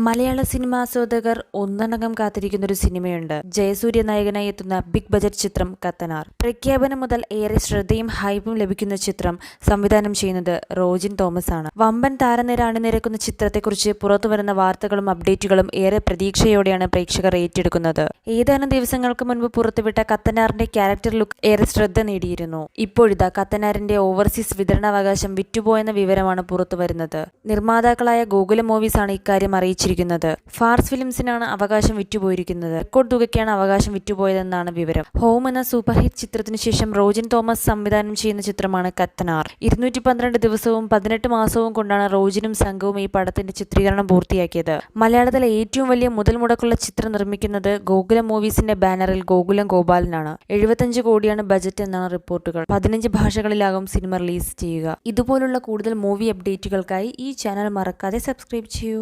മലയാള cinema ആസ്വാദകർ ഒന്നടങ്കം കാത്തിരിക്കുന്ന ഒരു സിനിമയുണ്ട്. ജയസൂര്യ നായകനായി എത്തുന്ന ബിഗ് ബജറ്റ് ചിത്രം കത്തനാർ. പ്രഖ്യാപനം മുതൽ ഏറെ ശ്രദ്ധയും ഹൈപ്പും ലഭിക്കുന്ന ചിത്രം സംവിധാനം ചെയ്യുന്നത് റോജിൻ തോമസ് ആണ്. വമ്പൻ താരനിര അണിനിരക്കുന്ന ചിത്രത്തെക്കുറിച്ച് പുറത്തുവരുന്ന വാർത്തകളും അപ്ഡേറ്റുകളും ഏറെ പ്രതീക്ഷയോടെയാണ് പ്രേക്ഷകർ ഏറ്റെടുക്കുന്നത്. ഏതാനും ദിവസങ്ങൾക്ക് മുൻപ് പുറത്തുവിട്ട കത്തനാറിന്റെ ക്യാരക്ടർ ലുക്ക് ഏറെ ശ്രദ്ധ നേടിയിരുന്നു. ഇപ്പോഴിതാ കത്തനാറിന്റെ ഓവർസീസ് വിതരണാവകാശം വിറ്റുപോയെന്ന വിവരമാണ് പുറത്തുവരുന്നത്. നിർമ്മാതാക്കളായ ഗോകുലം മൂവീസ് ആണ് ഇക്കാര്യം അറിയിച്ചത്. ഫാർസ് ഫിലിംസിനാണ് അവകാശം വിറ്റുപോയിരിക്കുന്നത്. റെക്കോർഡ് തുകയ്ക്കാണ് അവകാശം വിറ്റുപോയതെന്നാണ് വിവരം. ഹോം എന്ന സൂപ്പർ ഹിറ്റ് ചിത്രത്തിനു ശേഷം റോജിൻ തോമസ് സംവിധാനം ചെയ്യുന്ന ചിത്രമാണ് കത്തനാർ. 212 ദിവസവും 18 മാസവും കൊണ്ടാണ് റോജിനും സംഘവും ഈ പടത്തിന്റെ ചിത്രീകരണം പൂർത്തിയാക്കിയത്. മലയാളത്തിലെ ഏറ്റവും വലിയ മുതൽ മുടക്കുള്ള ചിത്രം നിർമ്മിക്കുന്നത് ഗോകുലം മൂവീസിന്റെ ബാനറിൽ ഗോകുലം ഗോപാലനാണ്. 75 കോടിയാണ് ബജറ്റ് എന്നാണ് റിപ്പോർട്ടുകൾ. 15 ഭാഷകളിലാകും സിനിമ റിലീസ് ചെയ്യുക. ഇതുപോലുള്ള കൂടുതൽ മൂവി അപ്ഡേറ്റുകൾക്കായി ഈ ചാനൽ മറക്കാതെ സബ്സ്ക്രൈബ് ചെയ്യൂ.